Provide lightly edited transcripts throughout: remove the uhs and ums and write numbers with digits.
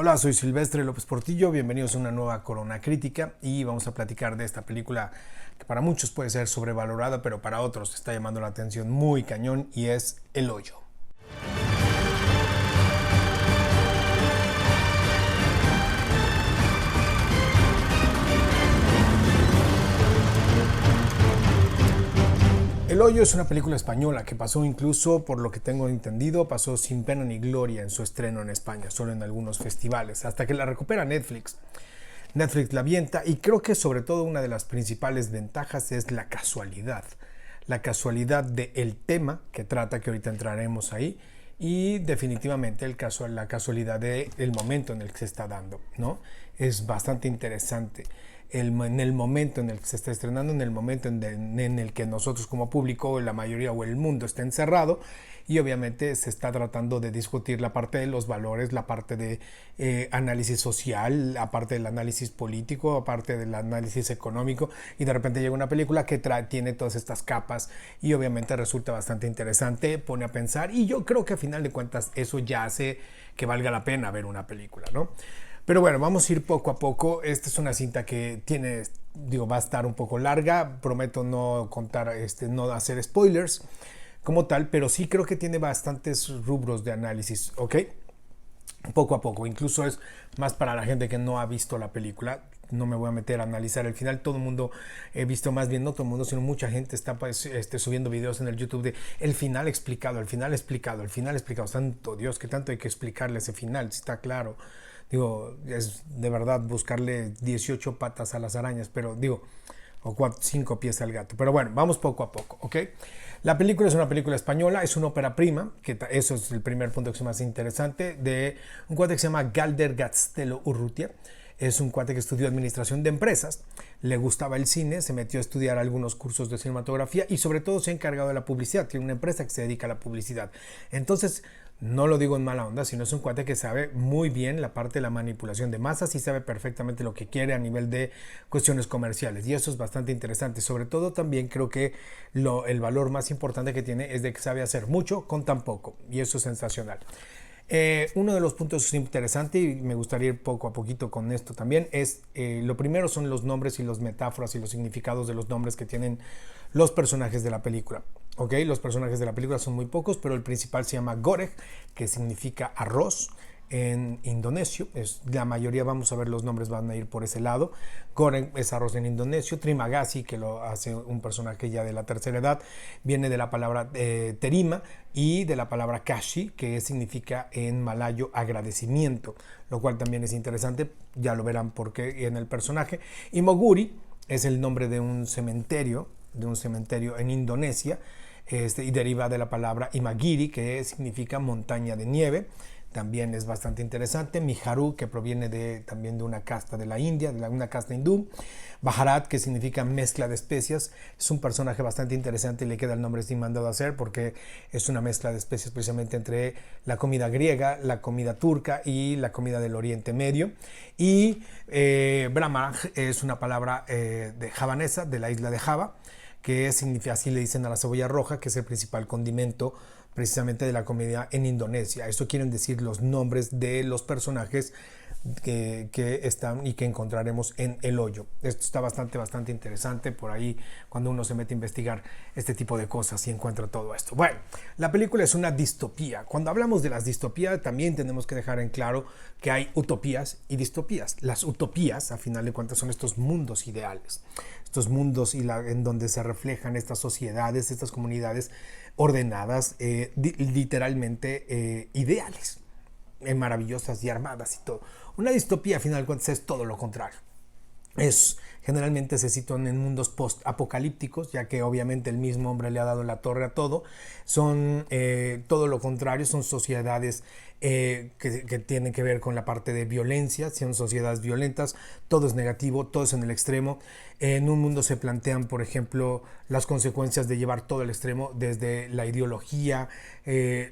Hola, soy Silvestre López Portillo, bienvenidos a una nueva Corona Crítica y vamos a platicar de esta película que para muchos puede ser sobrevalorada, pero para otros está llamando la atención muy cañón y es El Hoyo. El Hoyo es una película española que pasó incluso, por lo que tengo entendido, pasó sin pena ni gloria en su estreno en España, solo en algunos festivales, hasta que la recupera Netflix. Netflix la avienta y creo que sobre todo una de las principales ventajas es la casualidad. La casualidad del tema que trata, que ahorita entraremos ahí, y definitivamente la casualidad del momento en el que se está dando, ¿no? Es bastante interesante. En el momento en el que se está estrenando, en el momento en el que nosotros como público, la mayoría o el mundo está encerrado, y obviamente se está tratando de discutir la parte de los valores, la parte de análisis social, la parte del análisis político, la parte del análisis económico, y de repente llega una película que tiene todas estas capas y obviamente resulta bastante interesante, pone a pensar, y yo creo que a final de cuentas eso ya hace que valga la pena ver una película, ¿no? Pero bueno, vamos a ir poco a poco. Esta es una cinta que va a estar un poco larga. Prometo no contar, no hacer spoilers como tal, pero sí creo que tiene bastantes rubros de análisis, ¿ok? Poco a poco, incluso es más para la gente que no ha visto la película. No me voy a meter a analizar el final. Todo el mundo, he visto más bien, no todo el mundo, sino mucha gente está subiendo videos en el YouTube de el final explicado, el final explicado, el final explicado. Santo Dios, ¿qué tanto hay que explicarle ese final? Si está claro. Digo, es de verdad buscarle 18 patas a las arañas, pero digo, o 5 pies al gato. Pero bueno, vamos poco a poco, ¿ok? La película es una película española, es una ópera prima, que eso es el primer punto que es más interesante, de un cuate que se llama Galder Gaztelo Urrutia. Es un cuate que estudió administración de empresas, le gustaba el cine, se metió a estudiar algunos cursos de cinematografía y sobre todo se ha encargado de la publicidad, tiene una empresa que se dedica a la publicidad. Entonces, no lo digo en mala onda, sino es un cuate que sabe muy bien la parte de la manipulación de masas y sabe perfectamente lo que quiere a nivel de cuestiones comerciales. Y eso es bastante interesante. Sobre todo también creo que el valor más importante que tiene es de que sabe hacer mucho con tan poco. Y eso es sensacional. Uno de los puntos interesantes, y me gustaría ir poco a poquito con esto también, es lo primero son los nombres y los metáforas y los significados de los nombres que tienen los personajes de la película. ¿Okay? Los personajes de la película son muy pocos, pero el principal se llama Goreng, que significa arroz en indonesio. La mayoría, vamos a ver, los nombres van a ir por ese lado. Goreng es arroz en indonesio. Trimagasi, que lo hace un personaje ya de la tercera edad, viene de la palabra terima y de la palabra kashi, que significa en malayo agradecimiento, lo cual también es interesante, ya lo verán por qué en el personaje. Y Moguri es el nombre de un cementerio en Indonesia, y deriva de la palabra Imagiri, que significa montaña de nieve. También es bastante interesante. Miharu, que proviene también de una casta de la India, una casta hindú. Bharat, que significa mezcla de especias. Es un personaje bastante interesante y le queda el nombre sin mandado a hacer porque es una mezcla de especias precisamente entre la comida griega, la comida turca y la comida del Oriente Medio. Y Brahma es una palabra javanesa, de la isla de Java, que significa, así le dicen a la cebolla roja, que es el principal condimento precisamente de la comida en Indonesia. Eso quieren decir los nombres de los personajes que están y que encontraremos en El Hoyo. Esto está bastante interesante por ahí cuando uno se mete a investigar este tipo de cosas y encuentra todo esto. Bueno, la película es una distopía. Cuando hablamos de las distopías también tenemos que dejar en claro que hay utopías y distopías. Las utopías, a final de cuentas, son estos mundos ideales, estos mundos en donde se reflejan estas sociedades, estas comunidades ordenadas, literalmente ideales, maravillosas y armadas y todo. Una distopía, al final de cuentas, es todo lo contrario. Generalmente se sitúan en mundos post-apocalípticos, ya que obviamente el mismo hombre le ha dado la torre a todo. Son todo lo contrario, son sociedades que tienen que ver con la parte de violencia, son sociedades violentas, todo es negativo, todo es en el extremo. En un mundo se plantean, por ejemplo, las consecuencias de llevar todo al extremo, desde la ideología,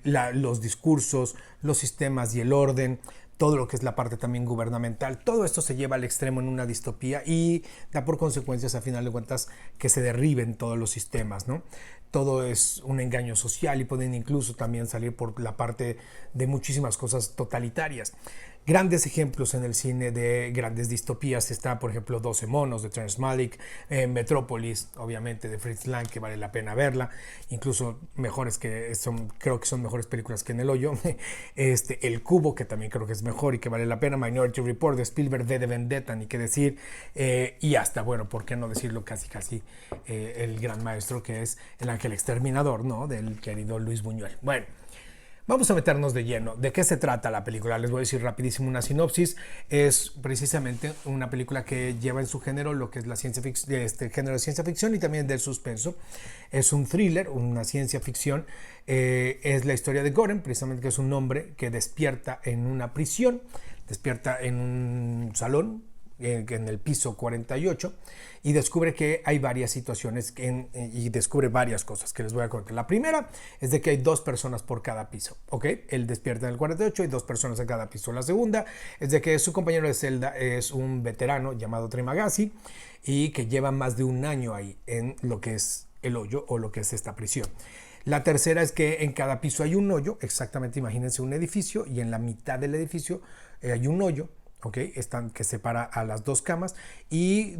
los discursos, los sistemas y el orden, todo lo que es la parte también gubernamental. Todo esto se lleva al extremo en una distopía y da por consecuencias, a final de cuentas, que se derriben todos los sistemas, ¿no? Todo es un engaño social y pueden incluso también salir por la parte de muchísimas cosas totalitarias. grandes ejemplos en el cine de grandes distopías. Está, por ejemplo, 12 monos de Terrence Malick, Metrópolis, obviamente, de Fritz Lang, que vale la pena verla, incluso mejores que son, creo que son mejores películas que En el Hoyo. El Cubo, que también creo que es mejor y que vale la pena, Minority Report de Spielberg, de Vendetta, ni qué decir, y hasta, bueno, por qué no decirlo, casi el gran maestro, que es El Ángel Exterminador, ¿no?, del querido Luis Buñuel. Bueno, vamos a meternos de lleno. ¿De qué se trata la película? Les voy a decir rapidísimo una sinopsis. Es precisamente una película que lleva en su género lo que es la ciencia ficción, género de ciencia ficción y también del suspenso. Es un thriller, una ciencia ficción. Es la historia de Goren, precisamente, que es un hombre que despierta en una prisión, despierta en un salón, en el piso 48, y descubre que hay varias situaciones y descubre varias cosas que les voy a contar. La primera es de que hay 2 personas por cada piso, ¿ok? Él despierta en el 48 y 2 personas en cada piso. La segunda es de que su compañero de celda es un veterano llamado Trimagasi y que lleva más de un año ahí en lo que es el hoyo o lo que es esta prisión. La tercera es que en cada piso hay un hoyo, exactamente, imagínense un edificio, y en la mitad del edificio hay un hoyo, ¿okay? Que separa a las 2 camas, y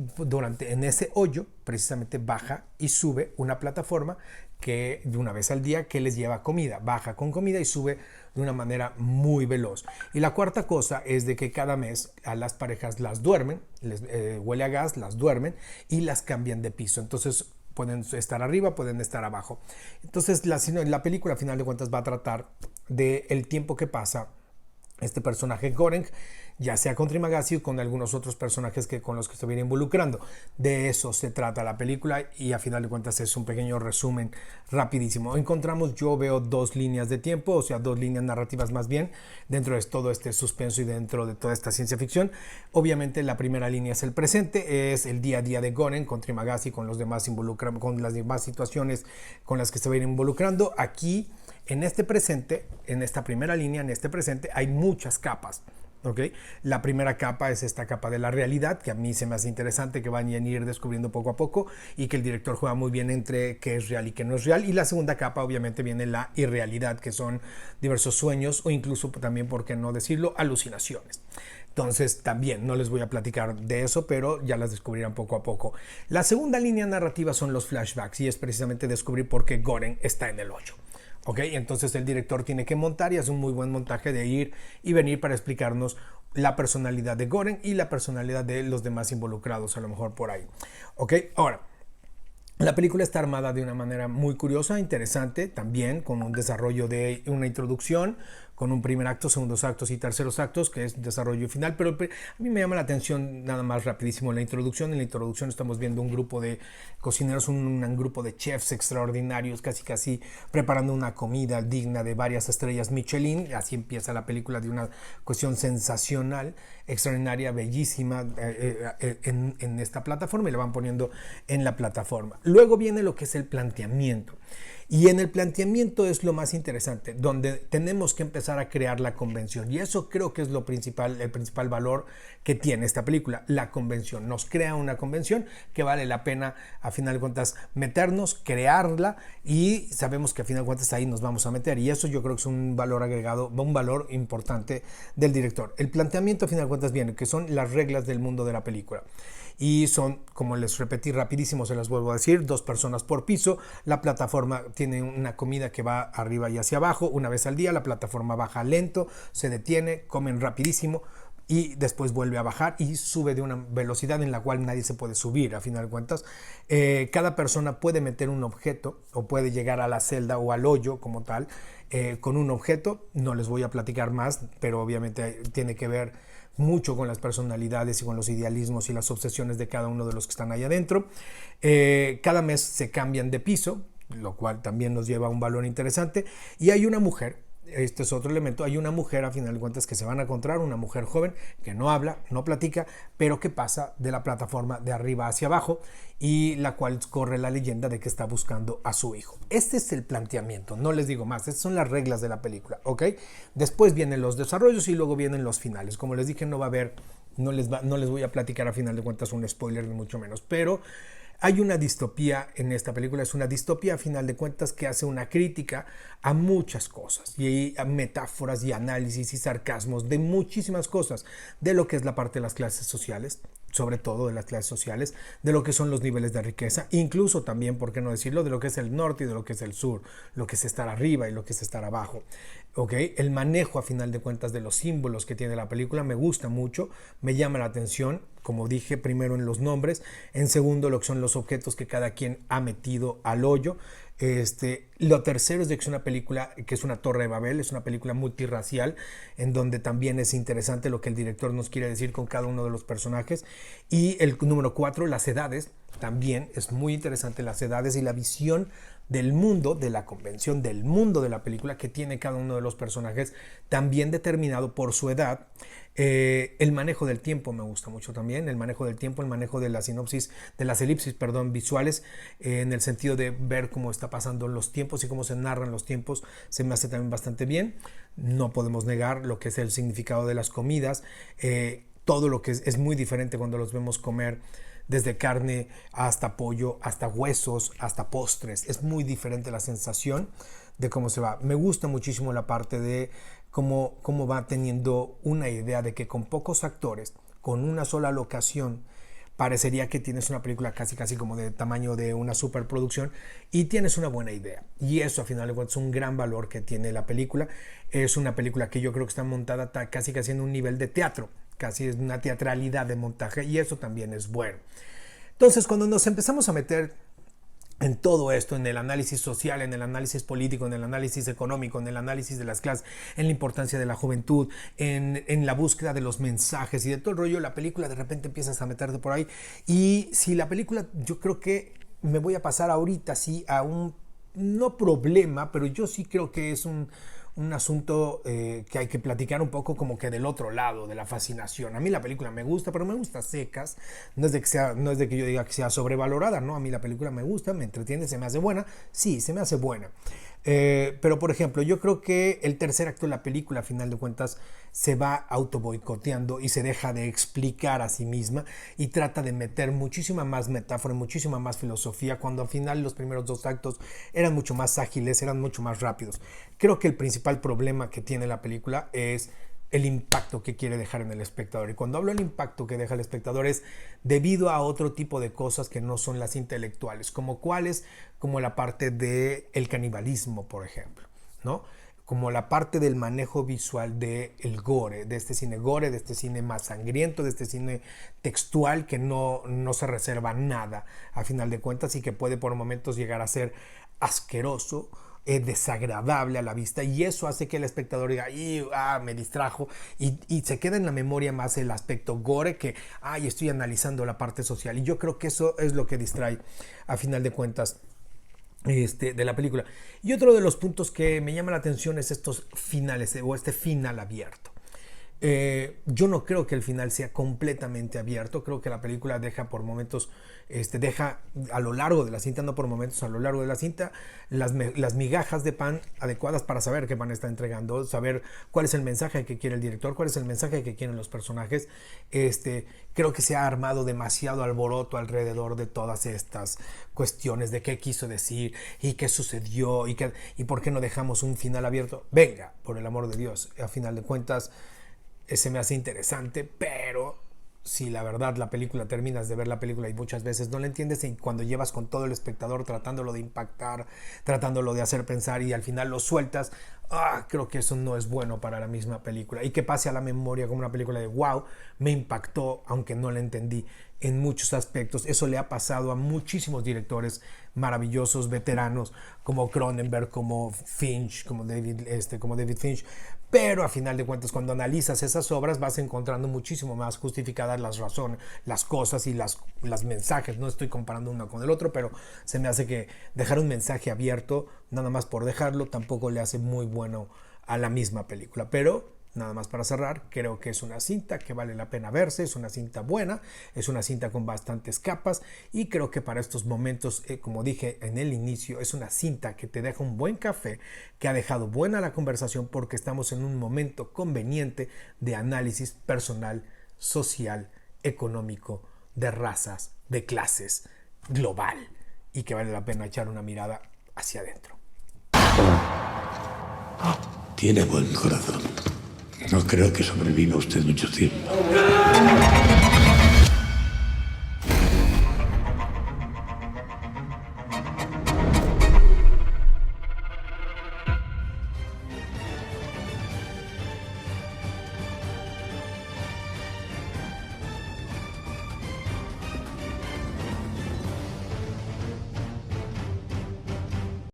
en ese hoyo precisamente baja y sube una plataforma que de una vez al día que les lleva comida, baja con comida y sube de una manera muy veloz. Y la cuarta cosa es de que cada mes a las parejas las duermen, les huele a gas, las duermen y las cambian de piso. Entonces pueden estar arriba, pueden estar abajo. Entonces la película, a final de cuentas, va a tratar del tiempo que pasa este personaje Goren, ya sea con Trimagasi o con algunos otros personajes con los que se viene involucrando. De eso se trata la película, y a final de cuentas es un pequeño resumen rapidísimo. Yo veo 2 líneas de tiempo, o sea, 2 líneas narrativas más bien, dentro de todo este suspenso y dentro de toda esta ciencia ficción. Obviamente la primera línea es el presente, es el día a día de Goren con Trimagasi, con los demás con las demás situaciones con las que se viene involucrando. Aquí, en este presente, en esta primera línea, en este presente, hay muchas capas. ¿Okay? La primera capa es esta capa de la realidad, que a mí se me hace interesante, que van a ir descubriendo poco a poco, y que el director juega muy bien entre qué es real y qué no es real. Y la segunda capa, obviamente, viene la irrealidad, que son diversos sueños o incluso también, por qué no decirlo, alucinaciones. Entonces también no les voy a platicar de eso, pero ya las descubrirán poco a poco. La segunda línea narrativa son los flashbacks, y es precisamente descubrir por qué Goren está en el hoyo. ¿Ok? Entonces el director tiene que montar, y hace un muy buen montaje de ir y venir para explicarnos la personalidad de Goren y la personalidad de los demás involucrados, a lo mejor por ahí. ¿Ok? Ahora, la película está armada de una manera muy curiosa, interesante, también con un desarrollo de una introducción, con un primer acto, segundos actos y terceros actos, que es desarrollo final. Pero a mí me llama la atención nada más rapidísimo la introducción. En la introducción estamos viendo un grupo de cocineros, un grupo de chefs extraordinarios, casi preparando una comida digna de varias estrellas Michelin. Así empieza la película, de una cuestión sensacional, extraordinaria, bellísima, en esta plataforma, y la van poniendo en la plataforma. Luego viene lo que es el planteamiento. Y en el planteamiento es lo más interesante, donde tenemos que empezar a crear la convención. Y eso creo que es el principal valor que tiene esta película, la convención. Nos crea una convención que vale la pena, a final de cuentas, meternos, crearla, y sabemos que a final de cuentas ahí nos vamos a meter. Y eso yo creo que es un valor agregado, un valor importante del director. El planteamiento, a final de cuentas, viene, que son las reglas del mundo de la película. Y son, como les repetí rapidísimo, se las vuelvo a decir, 2 personas por piso. La plataforma tiene una comida que va arriba y hacia abajo una vez al día. La plataforma baja lento, se detiene, comen rapidísimo y después vuelve a bajar y sube de una velocidad en la cual nadie se puede subir, a final de cuentas. Cada persona puede meter un objeto o puede llegar a la celda o al hoyo como tal con un objeto. No les voy a platicar más, pero obviamente tiene que ver mucho con las personalidades y con los idealismos y las obsesiones de cada uno de los que están ahí adentro. Cada mes se cambian de piso, lo cual también nos lleva a un valor interesante. Y hay una mujer, este es otro elemento, hay una mujer, a final de cuentas, que se van a encontrar, una mujer joven que no habla, no platica, pero que pasa de la plataforma de arriba hacia abajo, y la cual corre la leyenda de que está buscando a su hijo. Este es el planteamiento, no les digo más, estas son las reglas de la película, ¿ok? Después vienen los desarrollos y luego vienen los finales. Como les dije, no les voy a platicar a final de cuentas un spoiler, ni mucho menos, pero Hay una distopía en esta película, es una distopía a final de cuentas que hace una crítica a muchas cosas y a metáforas y análisis y sarcasmos de muchísimas cosas, de lo que es la parte de las clases sociales, sobre todo de las clases sociales, de lo que son los niveles de riqueza, incluso también, por qué no decirlo, de lo que es el norte y de lo que es el sur, lo que es estar arriba y lo que es estar abajo. ¿Okay? El manejo a final de cuentas de los símbolos que tiene la película me gusta mucho, me llama la atención, como dije, primero en los nombres, en segundo lo que son los objetos que cada quien ha metido al hoyo. Lo tercero es de que es una película que es una Torre de Babel, es una película multirracial, en donde también es interesante lo que el director nos quiere decir con cada uno de los personajes. Y el número 4, las edades, también es muy interesante las edades y la visión del mundo, de la convención, del mundo de la película que tiene cada uno de los personajes, también determinado por su edad. El manejo del tiempo me gusta mucho también, el manejo del tiempo, el manejo de la sinopsis, de las elipsis, perdón, visuales, en el sentido de ver cómo está pasando los tiempos y cómo se narran los tiempos, se me hace también bastante bien. No podemos negar lo que es el significado de las comidas, todo lo que es muy diferente cuando los vemos comer, desde carne hasta pollo, hasta huesos, hasta postres. Es muy diferente la sensación de cómo se va. Me gusta muchísimo la parte de cómo va teniendo una idea de que con pocos actores, con una sola locación, parecería que tienes una película casi como de tamaño de una superproducción y tienes una buena idea. Y eso, a final de cuentas, es un gran valor que tiene la película. Es una película que yo creo que está montada casi en un nivel de teatro, casi es una teatralidad de montaje, y eso también es bueno. Entonces, cuando nos empezamos a meter en todo esto, en el análisis social, en el análisis político, en el análisis económico, en el análisis de las clases, en la importancia de la juventud, en la búsqueda de los mensajes y de todo el rollo, la película de repente empiezas a meterte por ahí. Y si la película, yo creo que me voy a pasar ahorita sí a un, no problema, pero yo sí creo que es un asunto que hay que platicar un poco como que del otro lado, de la fascinación. A mí la película me gusta, pero me gusta secas. No es de que yo diga que sea sobrevalorada, ¿no? A mí la película me gusta, me entretiene, se me hace buena. Sí, se me hace buena. Pero, por ejemplo, yo creo que el tercer acto de la película, a final de cuentas, se va auto boicoteando y se deja de explicar a sí misma y trata de meter muchísima más metáfora, muchísima más filosofía, cuando al final los primeros dos actos eran mucho más ágiles, eran mucho más rápidos. Creo que el principal problema que tiene la película es el impacto que quiere dejar en el espectador. Y cuando hablo del impacto que deja el espectador es debido a otro tipo de cosas que no son las intelectuales, como cuáles, como la parte del canibalismo, por ejemplo, ¿no? Como la parte del manejo visual del gore, de este cine gore, de este cine más sangriento, de este cine textual que no se reserva nada a final de cuentas y que puede por momentos llegar a ser asqueroso, desagradable a la vista, y eso hace que el espectador diga, me distrajo, y se queda en la memoria más el aspecto gore que, estoy analizando la parte social, y yo creo que eso es lo que distrae a final de cuentas de la película. Y otro de los puntos que me llama la atención es estos finales o este final abierto. Yo no creo que el final sea completamente abierto, creo que la película deja por momentos, deja a lo largo de la cinta, no por momentos, a lo largo de la cinta, las migajas de pan adecuadas para saber qué pan está entregando, saber cuál es el mensaje que quiere el director, cuál es el mensaje que quieren los personajes. Creo que se ha armado demasiado alboroto alrededor de todas estas cuestiones de qué quiso decir y qué sucedió y por qué no dejamos un final abierto. Venga, por el amor de Dios, a final de cuentas, se me hace interesante, pero si la verdad la película, terminas de ver la película y muchas veces no la entiendes, y cuando llevas con todo el espectador tratándolo de impactar, tratándolo de hacer pensar y al final lo sueltas, creo que eso no es bueno para la misma película, y que pase a la memoria como una película de wow, me impactó aunque no la entendí en muchos aspectos. Eso le ha pasado a muchísimos directores maravillosos, veteranos, como Cronenberg, como Finch, como David Finch. Pero a final de cuentas, cuando analizas esas obras, vas encontrando muchísimo más justificadas las razones, las cosas y las mensajes. No estoy comparando uno con el otro, pero se me hace que dejar un mensaje abierto, nada más por dejarlo, tampoco le hace muy bueno a la misma película. Pero nada más para cerrar, creo que es una cinta que vale la pena verse, es una cinta buena, es una cinta con bastantes capas, y creo que para estos momentos, como dije en el inicio, es una cinta que te deja un buen café, que ha dejado buena la conversación porque estamos en un momento conveniente de análisis personal, social, económico, de razas, de clases, global y que vale la pena echar una mirada hacia adentro. Tiene buen corazón. No creo que sobreviva usted mucho tiempo.